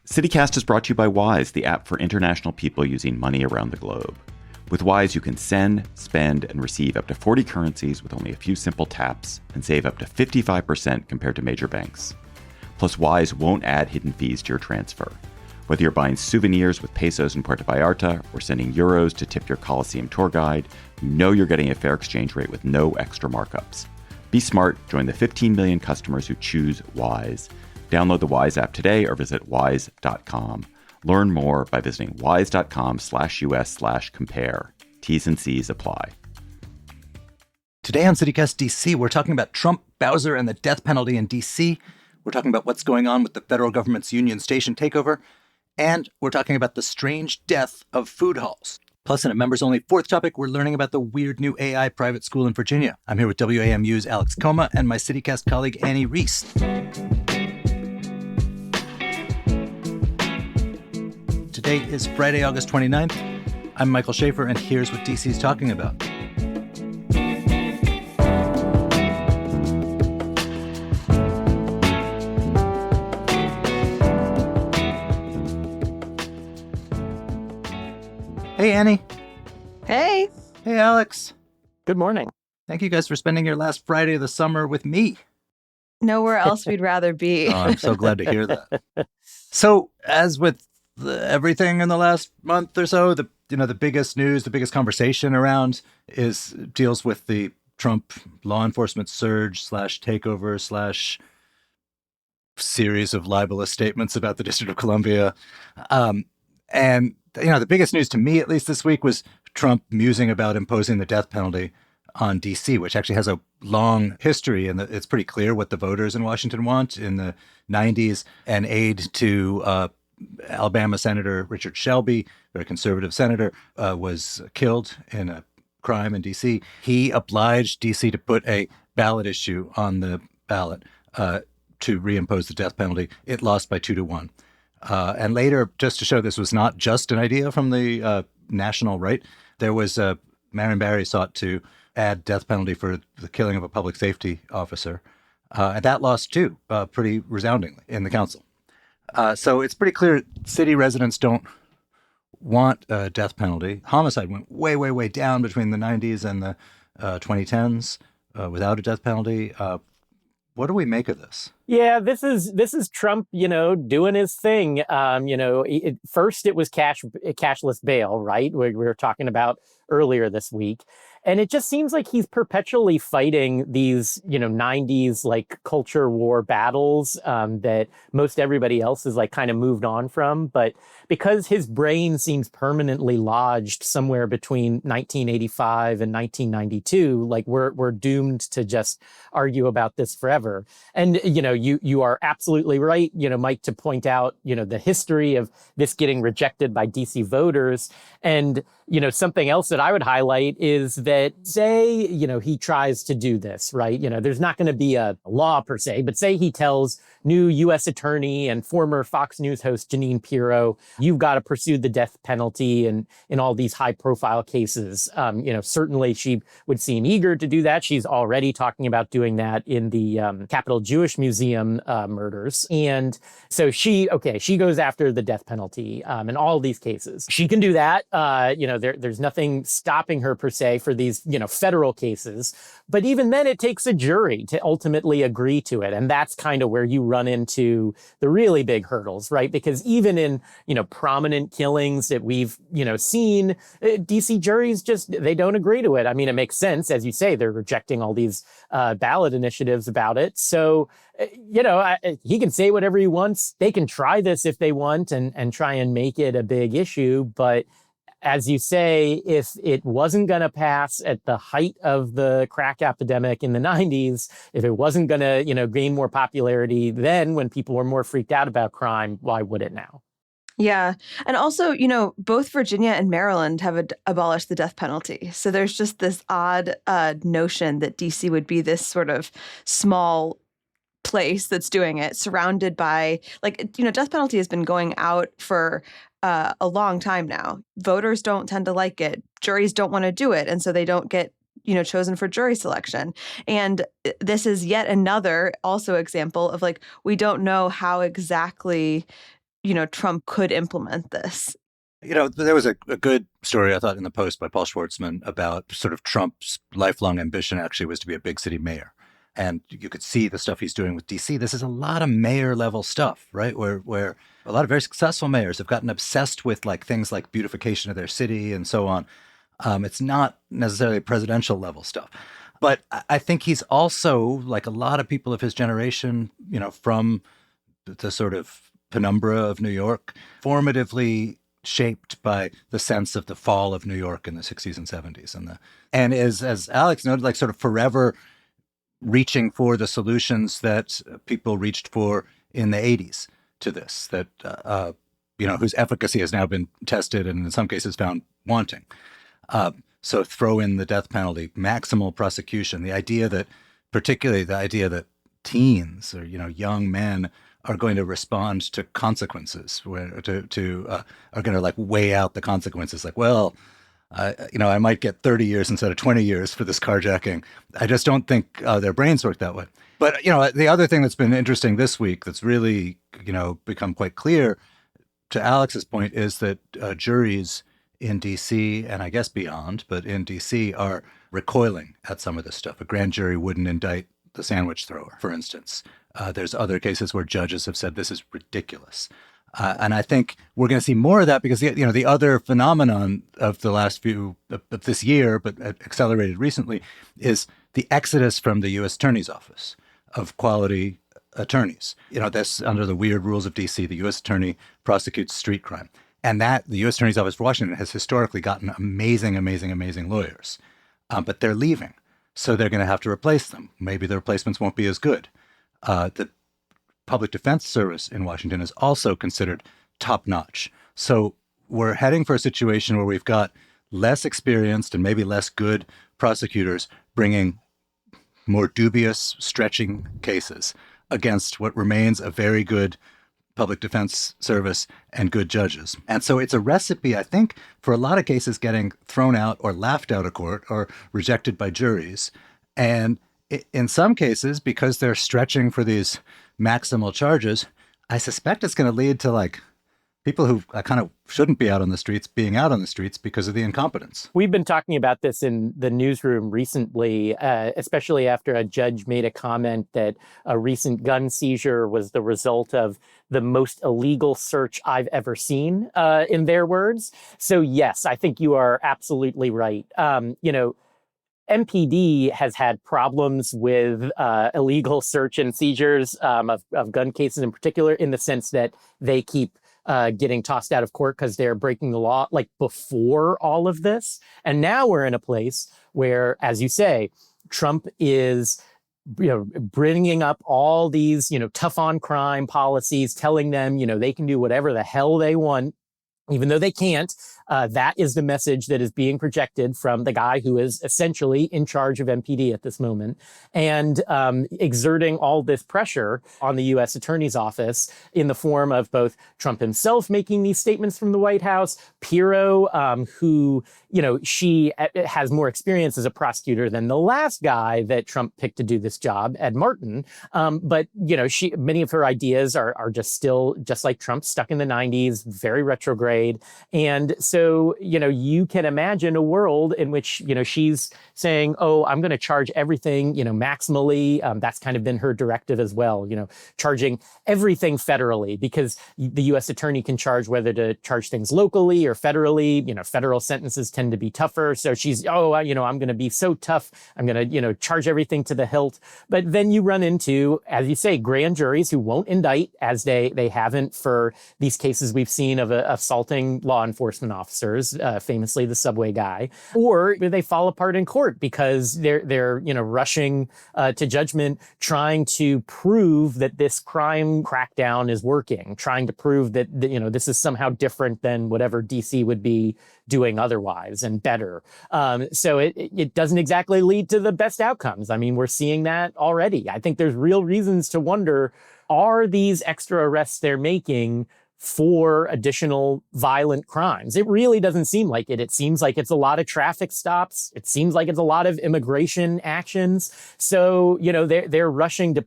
CityCast is brought to you by Wise, the app for international people using money around the globe. With Wise, you can send, spend, and receive up to 40 currencies with only a few simple taps and save up to 55% compared to major banks. Plus, Wise won't add hidden fees to your transfer. Whether you're buying souvenirs with pesos in Puerto Vallarta or sending euros to tip your Coliseum tour guide, you know you're getting a fair exchange rate with no extra markups. Be smart. Join the 15 million customers who choose Wise. Download the Wise app today or visit wise.com. Learn more by visiting wise.com/US/compare. T's and C's apply. Today on CityCast DC, we're talking about Trump, Bowser, and the death penalty in DC. We're talking about what's going on with the federal government's Union Station takeover. And we're talking about the strange death of food halls. Plus, in a members-only fourth topic, we're learning about the weird new AI private school in Virginia. I'm here with WAMU's Alex Koma and my CityCast colleague, Annie Reese. Today is Friday, August 29th. I'm Michael Schaefer, and here's what DC's talking about. Hey, Annie. Hey. Hey, Alex. Good morning. Thank you guys for spending your last Friday of the summer with me. Nowhere else we'd rather be. Oh, I'm so glad to hear that. So, as with everything in the last month or so, the biggest news, the biggest conversation around deals with the Trump law enforcement surge / takeover / series of libelous statements about the District of Columbia. And the biggest news to me, at least this week, was Trump musing about imposing the death penalty on D.C., which actually has a long history, and it's pretty clear what the voters in Washington want. In the 90s, an aide to Alabama Senator Richard Shelby, very conservative senator, was killed in a crime in D.C. He obliged D.C. to put a ballot issue on the ballot to reimpose the death penalty. It lost by 2-1. And later, just to show this was not just an idea from the national right, there was Marion Barry sought to add death penalty for the killing of a public safety officer. And that lost too, pretty resoundingly in the council. So it's pretty clear city residents don't want a death penalty. Homicide went way, way, way down between the 90s and the 2010s without a death penalty. What do we make of this? Yeah, this is Trump, doing his thing. First it was cashless bail, right? We were talking about earlier this week. And it just seems like he's perpetually fighting these, 90s like culture war battles that most everybody else is like kind of moved on from. But because his brain seems permanently lodged somewhere between 1985 and 1992, like we're doomed to just argue about this forever. And, you are absolutely right, Mike, to point out, the history of this getting rejected by DC voters. And, something else that I would highlight is that say, he tries to do this, right? There's not going to be a law per se, but say he tells new U.S. attorney and former Fox News host Jeanine Pirro, you've got to pursue the death penalty in all these high profile cases. Certainly she would seem eager to do that. She's already talking about doing that in the Capitol Jewish Museum murders. And so she goes after the death penalty in all these cases. She can do that. There's nothing stopping her per se for these, federal cases. But even then it takes a jury to ultimately agree to it. And that's kind of where you run into the really big hurdles, right? Because even in, prominent killings that we've, seen, DC juries they don't agree to it. I mean, it makes sense. As you say, they're rejecting all these ballot initiatives about it. So, he can say whatever he wants. They can try this if they want and try and make it a big issue. But as you say, if it wasn't going to pass at the height of the crack epidemic in the 90s, if it wasn't going to, gain more popularity then when people were more freaked out about crime, why would it now? Yeah. And also, both Virginia and Maryland have abolished the death penalty. So there's just this odd notion that DC would be this sort of small place that's doing it, surrounded by death penalty has been going out for a long time now. Voters don't tend to like it. Juries don't want to do it. And so they don't get, chosen for jury selection. And this is yet another also example of we don't know how exactly Trump could implement this. There was a good story, I thought, in the Post by Paul Schwartzman about sort of Trump's lifelong ambition actually was to be a big city mayor. And you could see the stuff he's doing with DC. This is a lot of mayor level stuff, right? Where a lot of very successful mayors have gotten obsessed with like things like beautification of their city and so on. It's not necessarily presidential level stuff. But I think he's also, like a lot of people of his generation, from the sort of penumbra of New York, formatively shaped by the sense of the fall of New York in the 60s and 70s. And as Alex noted, like sort of forever reaching for the solutions that people reached for in the 80s to this, that, whose efficacy has now been tested and in some cases found wanting. So throw in the death penalty, maximal prosecution, particularly the idea that teens or, young men are going to respond to consequences, are going to like weigh out the consequences. Like, well, I might get 30 years instead of 20 years for this carjacking. I just don't think their brains work that way. But, the other thing that's been interesting this week that's really, become quite clear to Alex's point is that juries in D.C. and I guess beyond, but in D.C. are recoiling at some of this stuff. A grand jury wouldn't indict the sandwich thrower, for instance. There's other cases where judges have said this is ridiculous. And I think we're going to see more of that because, the other phenomenon of the last few of this year, but accelerated recently, is the exodus from the U.S. Attorney's Office of quality attorneys. This under the weird rules of D.C., the U.S. Attorney prosecutes street crime. And that the U.S. Attorney's Office for Washington has historically gotten amazing, amazing, amazing lawyers. But they're leaving. So they're going to have to replace them. Maybe the replacements won't be as good. The Public Defense Service in Washington is also considered top-notch. So we're heading for a situation where we've got less experienced and maybe less good prosecutors bringing more dubious, stretching cases against what remains a very good public defense service and good judges. And so it's a recipe, I think, for a lot of cases getting thrown out or laughed out of court or rejected by juries. And in some cases, because they're stretching for these maximal charges, I suspect it's going to lead to like people who kind of shouldn't be out on the streets being out on the streets because of the incompetence. We've been talking about this in the newsroom recently, especially after a judge made a comment that a recent gun seizure was the result of the most illegal search I've ever seen, in their words. So yes, I think you are absolutely right. MPD has had problems with illegal search and seizures of gun cases in particular, in the sense that they keep getting tossed out of court because they're breaking the law, like before all of this. And now we're in a place where, as you say, Trump is bringing up all these, tough on crime policies, telling them, they can do whatever the hell they want, even though they can't. That is the message that is being projected from the guy who is essentially in charge of MPD at this moment, and exerting all this pressure on the U.S. Attorney's Office in the form of both Trump himself making these statements from the White House, Pirro, who, she has more experience as a prosecutor than the last guy that Trump picked to do this job, Ed Martin. But, many of her ideas are just still, just like Trump, stuck in the 90s, very retrograde. And so, you can imagine a world in which, she's saying, oh, I'm going to charge everything, maximally. That's kind of been her directive as well, charging everything federally, because the U.S. attorney can charge whether to charge things locally or federally. Federal sentences tend to be tougher. So she's, I'm going to be so tough. I'm going to, charge everything to the hilt. But then you run into, as you say, grand juries who won't indict, as they haven't for these cases we've seen of assaulting law enforcement officers, famously the subway guy, or they fall apart in court because they're rushing to judgment, trying to prove that this crime crackdown is working, trying to prove that this is somehow different than whatever DC would be doing otherwise and better. So it doesn't exactly lead to the best outcomes. I mean, we're seeing that already. I think there's real reasons to wonder, are these extra arrests they're making for additional violent crimes? It really doesn't seem like it. It seems like it's a lot of traffic stops. It seems like it's a lot of immigration actions. So, they're rushing to,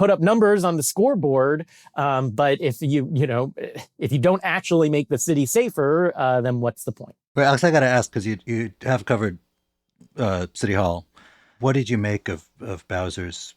put up numbers on the scoreboard, but if if you don't actually make the city safer, then what's the point? Well, Alex, I got to ask, because you have covered City Hall. What did you make of Bowser's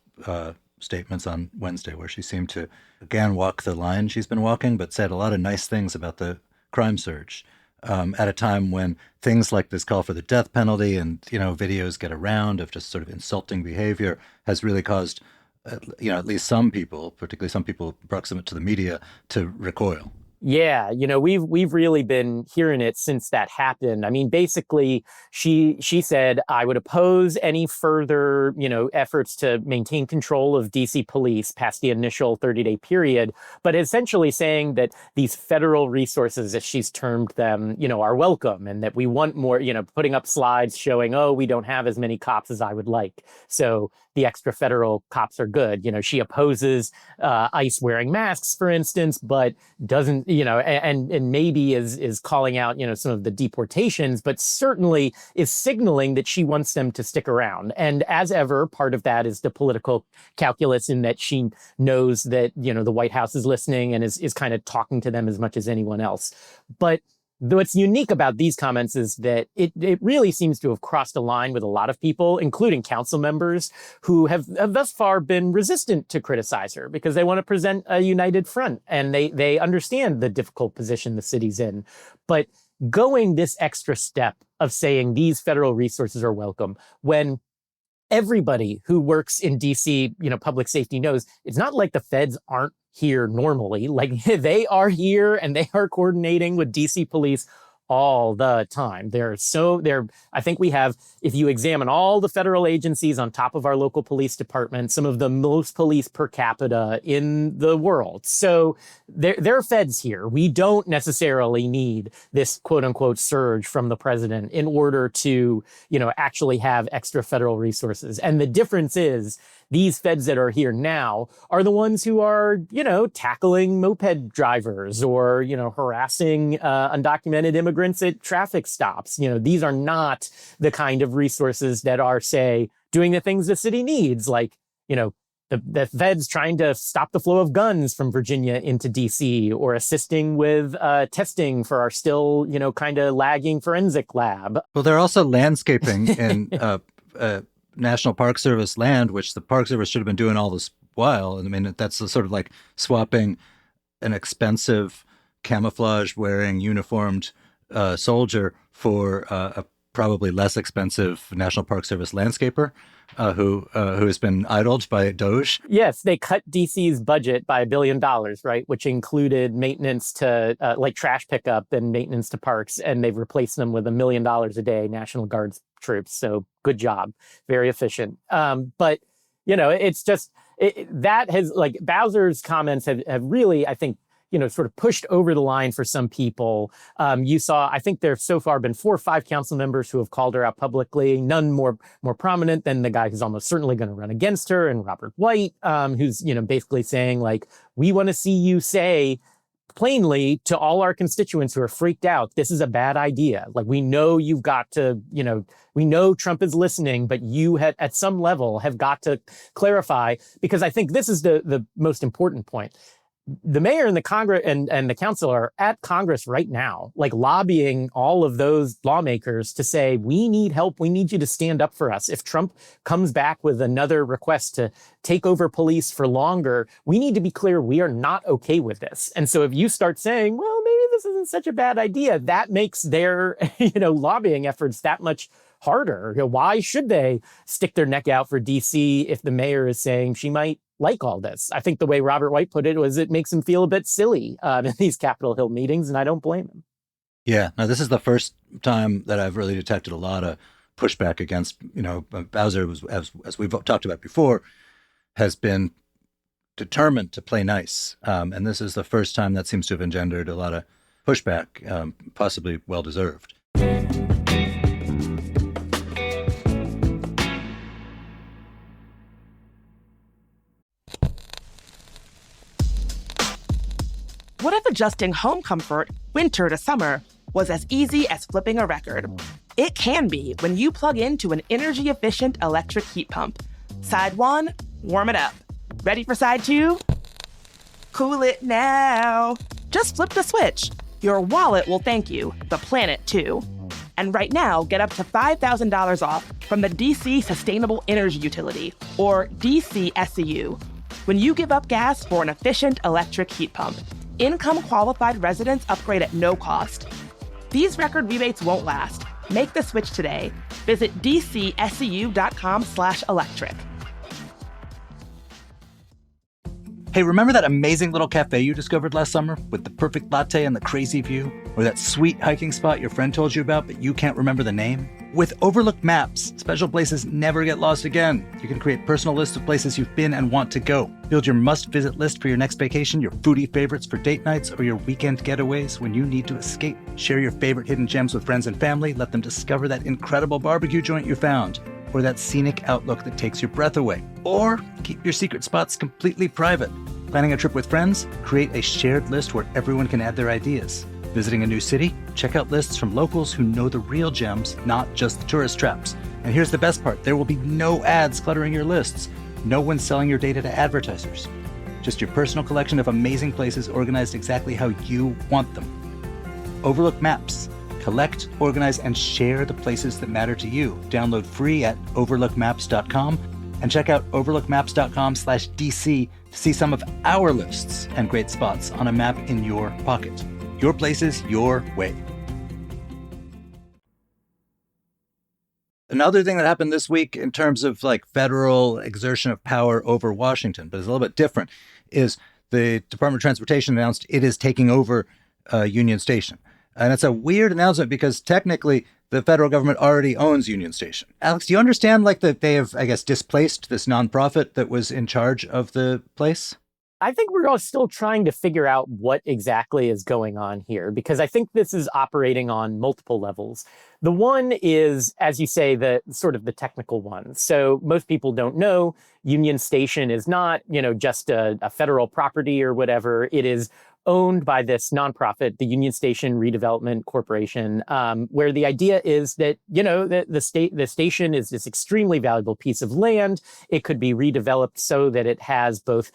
statements on Wednesday, where she seemed to again walk the line she's been walking, but said a lot of nice things about the crime surge at a time when things like this call for the death penalty and videos get around of just sort of insulting behavior has really caused at least some people, particularly some people proximate to the media, to recoil. Yeah, we've really been hearing it since that happened. I mean, basically, she said, I would oppose any further, efforts to maintain control of DC police past the initial 30-day period, but essentially saying that these federal resources, as she's termed them, are welcome, and that we want more, putting up slides showing, oh, we don't have as many cops as I would like. So the extra federal cops are good. She opposes ICE wearing masks, for instance, but doesn't, and maybe is calling out, some of the deportations, but certainly is signaling that she wants them to stick around. And as ever, part of that is the political calculus, in that she knows that, the White House is listening and is kind of talking to them as much as anyone else. But what's unique about these comments is that it really seems to have crossed a line with a lot of people, including council members, who have thus far been resistant to criticize her because they want to present a united front, and they understand the difficult position the city's in. But going this extra step of saying these federal resources are welcome, when everybody who works in DC, public safety knows it's not like the feds aren't here normally. Like, they are here and they are coordinating with DC police all the time. I think we have, if you examine all the federal agencies on top of our local police department, some of the most police per capita in the world. So there are feds here. We don't necessarily need this quote unquote surge from the president in order to, actually have extra federal resources. And the difference is, these feds that are here now are the ones who are, tackling moped drivers or, harassing undocumented immigrants at traffic stops. These are not the kind of resources that are, say, doing the things the city needs, like, the feds trying to stop the flow of guns from Virginia into DC, or assisting with testing for our still, kind of lagging forensic lab. Well, they're also landscaping in National Park Service land, which the Park Service should have been doing all this while. I mean, that's the sort of like swapping an expensive camouflage-wearing uniformed soldier for a probably less expensive National Park Service landscaper who has been idled by Doge. Yes, they cut DC's budget by $1 billion, right? Which included maintenance to like trash pickup and maintenance to parks, and they've replaced them with $1 million a day National Guards troops. So good job, very efficient. But it's just that has, like, Bowser's comments have really, I think, sort of pushed over the line for some people. You saw, I think there have so far been 4 or 5 council members who have called her out publicly, none more prominent than the guy who's almost certainly going to run against her, and Robert White, who's, basically saying, like, we want to see you say plainly to all our constituents who are freaked out, this is a bad idea. Like, we know you've got to, we know Trump is listening, but you at some level have got to clarify, because I think this is the most important point. The mayor and the Congress and the council are at Congress right now, like, lobbying all of those lawmakers to say, we need help. We need you to stand up for us. If Trump comes back with another request to take over police for longer, we need to be clear, we are not okay with this. And so if you start saying, well, maybe this isn't such a bad idea, that makes their, lobbying efforts that much harder. Why should they stick their neck out for DC if the mayor is saying she might like all this? I think the way Robert White put it was, it makes him feel a bit silly in these Capitol Hill meetings, and I don't blame him. Yeah, now this is the first time that I've really detected a lot of pushback against, Bowser, was, as we've talked about before, has been determined to play nice. And this is the first time that seems to have engendered a lot of pushback, possibly well-deserved. What if adjusting home comfort winter to summer was as easy as flipping a record? It can be when you plug into an energy-efficient electric heat pump. Side one, warm it up. Ready for side two? Cool it now. Just flip the switch. Your wallet will thank you, the planet too. And right now, get up to $5,000 off from the DC Sustainable Energy Utility, or DCSEU, when you give up gas for an efficient electric heat pump. Income-qualified residents upgrade at no cost. These record rebates won't last. Make the switch today. Visit dcseu.com/electric. Hey, remember that amazing little cafe you discovered last summer with the perfect latte and the crazy view? Or that sweet hiking spot your friend told you about but you can't remember the name? With Overlook Maps, special places never get lost again. You can create personal lists of places you've been and want to go. Build your must-visit list for your next vacation, your foodie favorites for date nights, or your weekend getaways when you need to escape. Share your favorite hidden gems with friends and family. Let them discover that incredible barbecue joint you found, or that scenic outlook that takes your breath away. Or keep your secret spots completely private. Planning a trip with friends? Create a shared list where everyone can add their ideas. Visiting a new city? Check out lists from locals who know the real gems, not just the tourist traps. And here's the best part. There will be no ads cluttering your lists. No one's selling your data to advertisers. Just your personal collection of amazing places organized exactly how you want them. Overlook Maps. Collect, organize, and share the places that matter to you. Download free at overlookmaps.com and check out overlookmaps.com/DC to see some of our lists and great spots on a map in your pocket. Your places, your way. Another thing that happened this week in terms of like federal exertion of power over Washington, but it's a little bit different, is the Department of Transportation announced it is taking over Union Station. And it's a weird announcement because technically the federal government already owns Union Station. Alex, do you understand like that they have, I guess, displaced this nonprofit that was in charge of the place? I think we're all still trying to figure out what exactly is going on here, because I think this is operating on multiple levels. The one is, as you say, the sort of the technical one. So most people don't know Union Station is not, just a federal property or whatever. It is owned by this nonprofit, the Union Station Redevelopment Corporation, where the idea is that, the station is this extremely valuable piece of land. It could be redeveloped so that it has both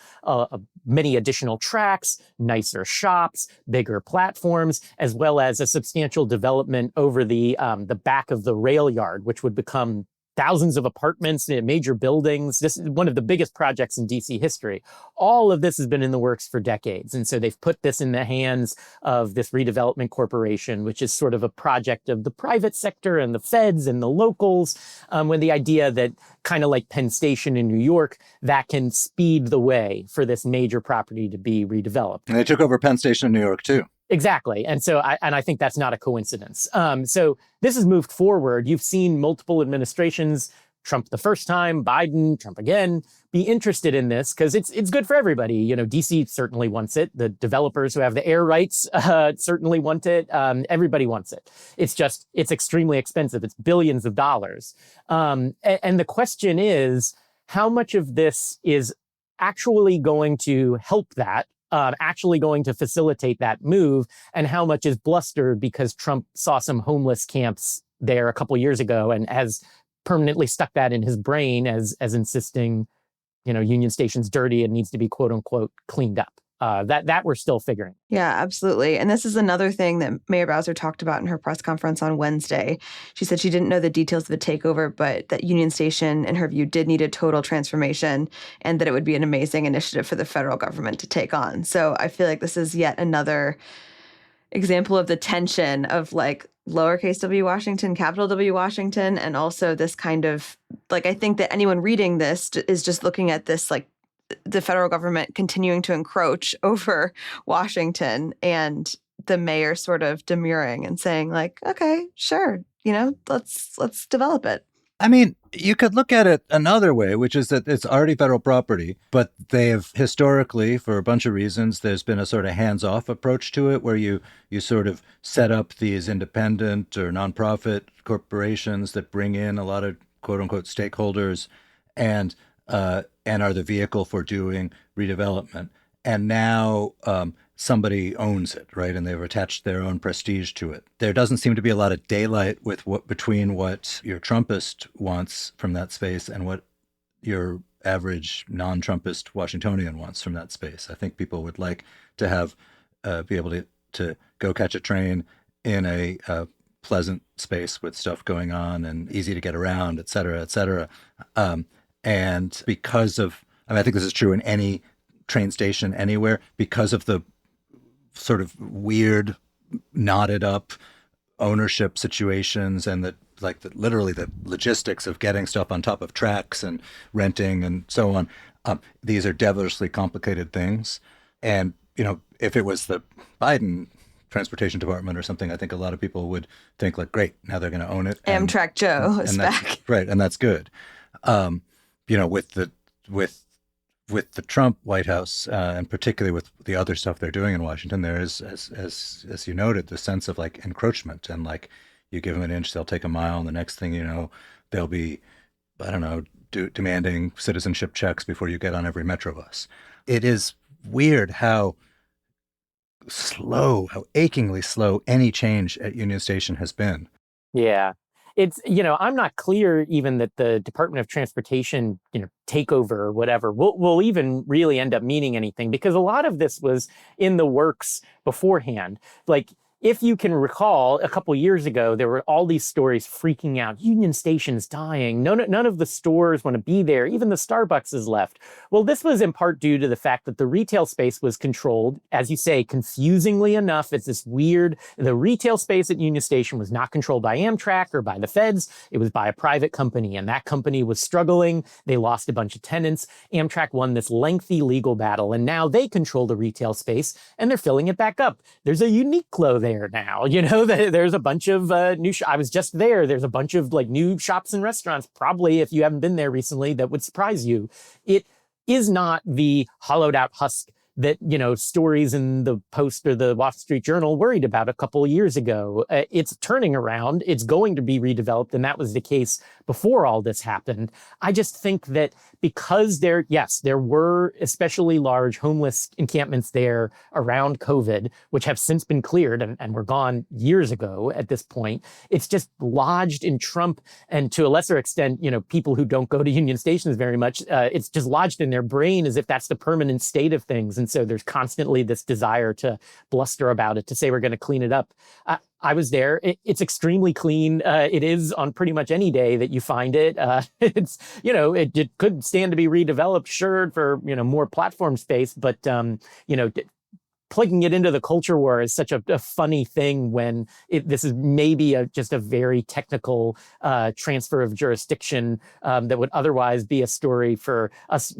many additional tracks, nicer shops, bigger platforms, as well as a substantial development over the back of the rail yard, which would become thousands of apartments, major buildings. This is one of the biggest projects in DC history. All of this has been in the works for decades. And so they've put this in the hands of this redevelopment corporation, which is sort of a project of the private sector and the feds and the locals, with the idea that, kind of like Penn Station in New York, that can speed the way for this major property to be redeveloped. And they took over Penn Station in New York, too. Exactly. And so I think that's not a coincidence. So this has moved forward. You've seen multiple administrations, Trump the first time, Biden, Trump again, be interested in this because it's good for everybody. DC certainly wants it. The developers who have the air rights certainly want it. Everybody wants it. It's extremely expensive. It's billions of dollars. And the question is, how much of this is actually going to help that? Actually going to facilitate that move, and how much is bluster because Trump saw some homeless camps there a couple years ago and has permanently stuck that in his brain as insisting, Union Station's dirty and needs to be quote unquote cleaned up. That we're still figuring. Yeah, absolutely. And this is another thing that Mayor Bowser talked about in her press conference on Wednesday. She said she didn't know the details of the takeover, but that Union Station, in her view, did need a total transformation and that it would be an amazing initiative for the federal government to take on. So I feel like this is yet another example of the tension of like lowercase w Washington, capital W Washington, and also this kind of like, I think that anyone reading this is just looking at this like the federal government continuing to encroach over Washington and the mayor sort of demurring and saying like, okay, sure, let's develop it. I mean, you could look at it another way, which is that it's already federal property, but they have historically, for a bunch of reasons, there's been a sort of hands-off approach to it where you sort of set up these independent or nonprofit corporations that bring in a lot of quote-unquote stakeholders and are the vehicle for doing redevelopment. And now somebody owns it, right? And they've attached their own prestige to it. There doesn't seem to be a lot of daylight between what your Trumpist wants from that space and what your average non-Trumpist Washingtonian wants from that space. I think people would like to have be able to go catch a train in a pleasant space with stuff going on and easy to get around, et cetera, et cetera. And because of, I mean, I think this is true in any train station anywhere, because of the sort of weird, knotted up ownership situations and literally the logistics of getting stuff on top of tracks and renting and so on. These are devilishly complicated things. And, if it was the Biden transportation department or something, I think a lot of people would think like, great, now they're going to own it. Amtrak Joe is back. Right. And that's good. With the Trump White House, and particularly with the other stuff they're doing in Washington, there is, as you noted, the sense of like encroachment and like you give them an inch, they'll take a mile, and the next thing you know, they'll be, I don't know, demanding citizenship checks before you get on every Metro bus. It is weird how achingly slow any change at Union Station has been. Yeah. It's, I'm not clear even that the Department of Transportation, takeover or whatever will even really end up meaning anything, because a lot of this was in the works beforehand. Like, if you can recall, a couple years ago, there were all these stories freaking out. Union Station's dying. None of the stores want to be there. Even the Starbucks is left. Well, this was in part due to the fact that the retail space was controlled, as you say, confusingly enough. It's this weird, the retail space at Union Station was not controlled by Amtrak or by the feds. It was by a private company, and that company was struggling. They lost a bunch of tenants. Amtrak won this lengthy legal battle, and now they control the retail space, and they're filling it back up. There's a Uniqlo there now, there's a bunch of new I was just there. There's a bunch of like new shops and restaurants, probably, if you haven't been there recently, that would surprise you. It is not the hollowed out husk that, stories in the Post or the Wall Street Journal worried about a couple of years ago. It's turning around. It's going to be redeveloped. And that was the case before all this happened. I just think that because there were especially large homeless encampments there around COVID, which have since been cleared and were gone years ago at this point, it's just lodged in Trump, and to a lesser extent, people who don't go to Union Stations very much, it's just lodged in their brain as if that's the permanent state of things. And so there's constantly this desire to bluster about it, to say we're going to clean it up. I was there. It's extremely clean. It is on pretty much any day that you find it. It's, it could stand to be redeveloped, sure, for, more platform space. But, plugging it into the culture war is such a funny thing when this is maybe just a very technical transfer of jurisdiction that would otherwise be a story for us,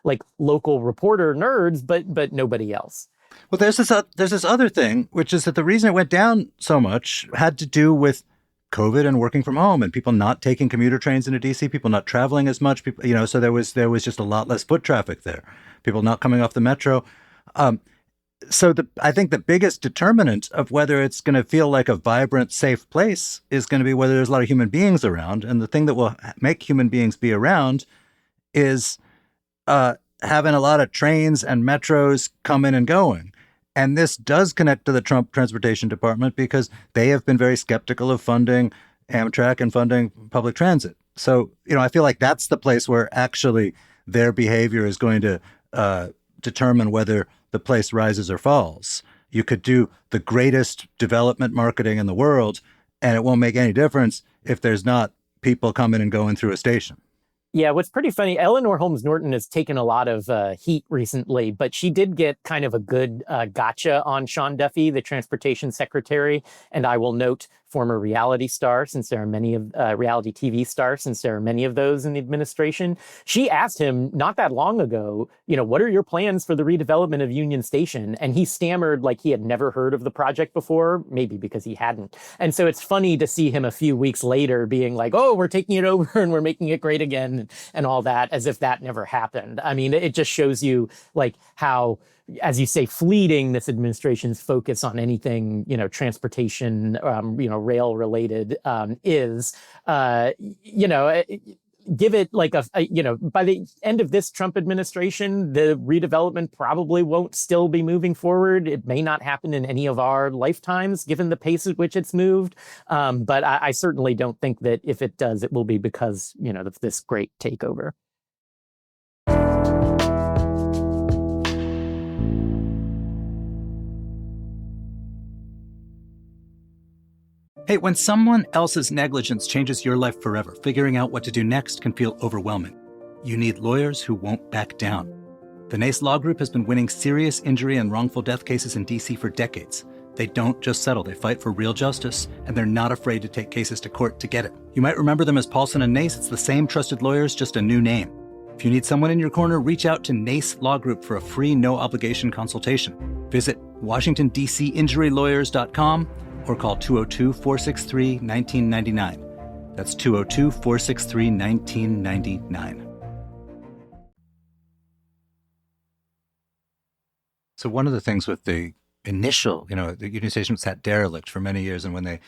like local reporter nerds, but nobody else. Well, there's this other thing, which is that the reason it went down so much had to do with COVID and working from home and people not taking commuter trains into DC, people not traveling as much, people, so there was just a lot less foot traffic there, people not coming off the metro. So I think the biggest determinant of whether it's going to feel like a vibrant, safe place is going to be whether there's a lot of human beings around. And the thing that will make human beings be around is having a lot of trains and metros coming and going. And this does connect to the Trump Transportation Department because they have been very skeptical of funding Amtrak and funding public transit. So, I feel like that's the place where actually their behavior is going to determine whether the place rises or falls. You could do the greatest development marketing in the world, and it won't make any difference if there's not people coming and going through a station. Yeah, what's pretty funny, Eleanor Holmes Norton has taken a lot of heat recently, but she did get kind of a good gotcha on Sean Duffy, the transportation secretary. And I will note, former reality star, since there are many of reality TV stars, since there are many of those in the administration. She asked him not that long ago, what are your plans for the redevelopment of Union Station? And he stammered like he had never heard of the project before, maybe because he hadn't. And so it's funny to see him a few weeks later being like, oh, we're taking it over and we're making it great again and all that, as if that never happened. I mean, it just shows you like how, as you say, fleeting this administration's focus on anything, transportation, rail related is, give it like by the end of this Trump administration, the redevelopment probably won't still be moving forward. It may not happen in any of our lifetimes, given the pace at which it's moved. But I certainly don't think that if it does, it will be because, of this great takeover. Hey, when someone else's negligence changes your life forever, figuring out what to do next can feel overwhelming. You need lawyers who won't back down. The NACE Law Group has been winning serious injury and wrongful death cases in D.C. for decades. They don't just settle, they fight for real justice, and they're not afraid to take cases to court to get it. You might remember them as Paulson and Nace. It's the same trusted lawyers, just a new name. If you need someone in your corner, reach out to NACE Law Group for a free, no-obligation consultation. Visit WashingtonDCInjuryLawyers.com or call 202-463-1999. That's 202-463-1999. So one of the things with the initial, the Union Station sat derelict for many years, and when they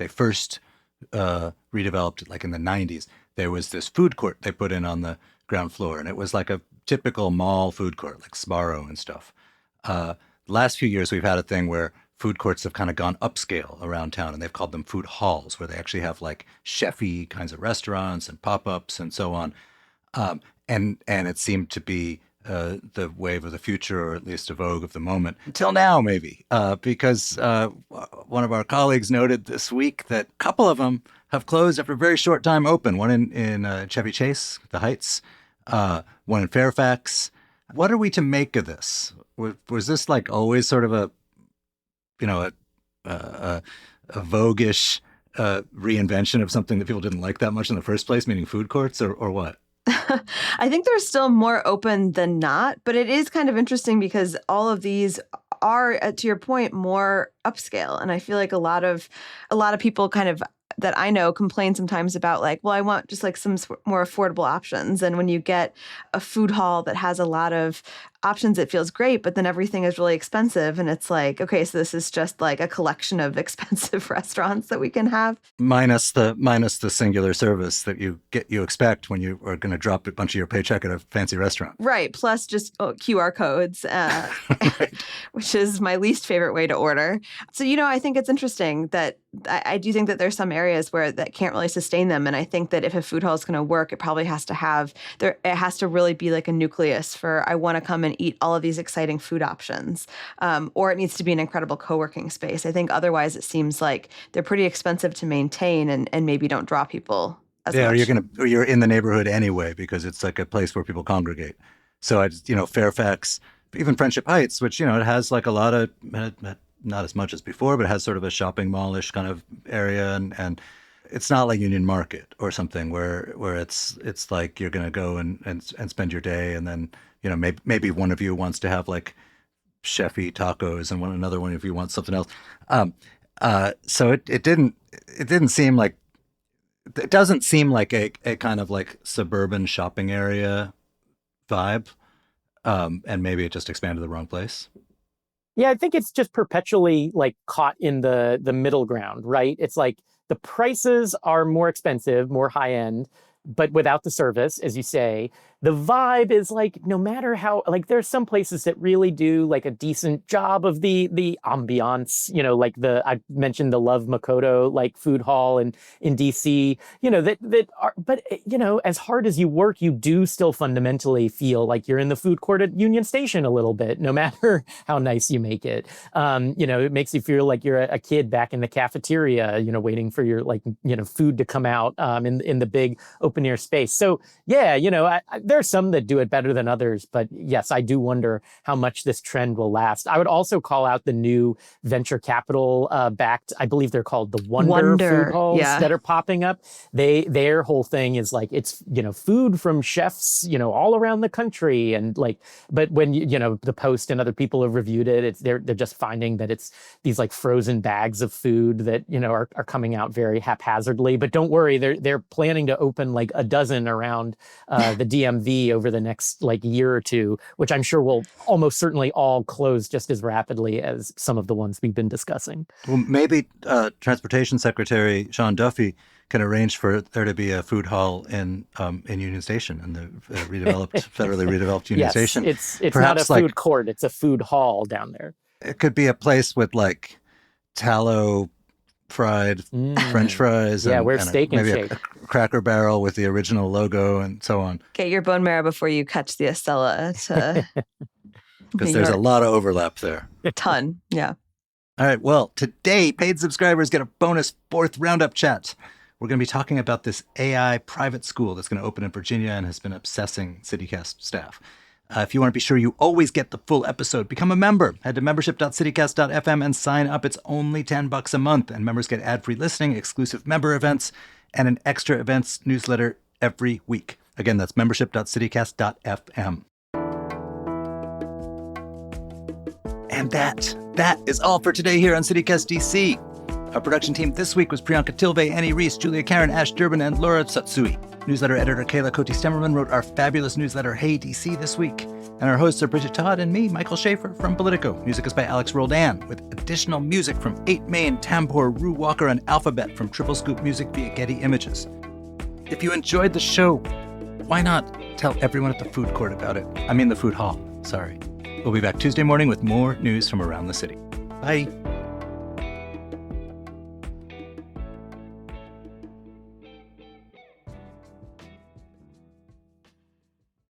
first redeveloped it, like in the 90s, there was this food court they put in on the ground floor, and it was like a typical mall food court, like Sbarro and stuff. Last few years, we've had a thing where food courts have kind of gone upscale around town, and they've called them food halls, where they actually have like chef-y kinds of restaurants and pop-ups and so on. And it seemed to be the wave of the future, or at least a vogue of the moment, until now, maybe, because one of our colleagues noted this week that a couple of them have closed after a very short time open. One in Chevy Chase, the Heights, one in Fairfax. What are we to make of this? Was this like always sort of a voguish reinvention of something that people didn't like that much in the first place, meaning food courts, or what? I think they're still more open than not, but it is kind of interesting because all of these are, to your point, more upscale. And I feel like a lot of people kind of that I know complain sometimes about like, well, I want just like some more affordable options. And when you get a food hall that has a lot of options, it feels great, but then everything is really expensive. And it's like, okay, so this is just like a collection of expensive restaurants that we can have. Minus the singular service that you expect when you are going to drop a bunch of your paycheck at a fancy restaurant. Right. Plus just QR codes, right. Which is my least favorite way to order. So, I think it's interesting that I do think that there's some areas where that can't really sustain them. And I think that if a food hall is going to work, it probably has to really be like a nucleus for, I want to come and eat all of these exciting food options. Or it needs to be an incredible co-working space. I think otherwise it seems like they're pretty expensive to maintain and maybe don't draw people as much. Or you're in the neighborhood anyway, because it's like a place where people congregate. So Fairfax, even Friendship Heights, which, it has like a lot of, not as much as before, but it has sort of a shopping mall-ish kind of area. And it's not like Union Market or something where it's like you're going to go and spend your day, and then, maybe one of you wants to have like chef-y tacos and another one of you wants something else. So it doesn't seem like a kind of like suburban shopping area vibe. And maybe it just expanded the wrong place. Yeah, I think it's just perpetually like caught in the middle ground, right? It's like the prices are more expensive, more high end, but without the service, as you say. The vibe is like, no matter how, like there's some places that really do like a decent job of the ambiance, like I mentioned the Love Makoto like food hall in DC, that are, but as hard as you work, you do still fundamentally feel like you're in the food court at Union Station a little bit, no matter how nice you make it. It makes you feel like you're a kid back in the cafeteria, waiting for your food to come out in the big open air space. So yeah, there are some that do it better than others, but yes, I do wonder how much this trend will last. I would also call out the new venture capital backed, I believe they're called the Wonder food halls that are popping up. Their whole thing is like, it's, food from chefs, all around the country. And like, but when, the Post and other people have reviewed it, they're just finding that it's these like frozen bags of food that, are coming out very haphazardly. But don't worry, they're planning to open like a dozen around the DMV over the next like year or two, which I'm sure will almost certainly all close just as rapidly as some of the ones we've been discussing. Well, maybe Transportation Secretary Sean Duffy can arrange for there to be a food hall in Union Station, in the federally redeveloped Union Station. It's perhaps not a food court; it's a food hall down there. It could be a place with like tallow fried French fries. Where's Steak and maybe Shake? A Cracker Barrel with the original logo and so on. Get your bone marrow before you catch the Estella to because there's a lot of overlap there. A ton, yeah. All right, well, today paid subscribers get a bonus 4th roundup chat. We're going to be talking about this AI private school that's going to open in Virginia and has been obsessing CityCast staff. If you want to be sure you always get the full episode, become a member. Head to membership.citycast.fm and sign up. It's only $10 a month, and members get ad-free listening, exclusive member events, and an extra events newsletter every week. Again, that's membership.citycast.fm. And that is all for today here on CityCast DC. Our production team this week was Priyanka Tilve, Annie Reese, Julia Karen, Ash Durbin, and Laura Tsutsui. Newsletter editor Kayla Cote-Stemmerman wrote our fabulous newsletter, Hey DC, this week. And our hosts are Bridget Todd and me, Michael Schaefer from Politico. Music is by Alex Roldan, with additional music from 8 Main, Tambor, Rue Walker, and Alphabet from Triple Scoop Music via Getty Images. If you enjoyed the show, why not tell everyone at the food court about it? I mean the food hall, sorry. We'll be back Tuesday morning with more news from around the city. Bye.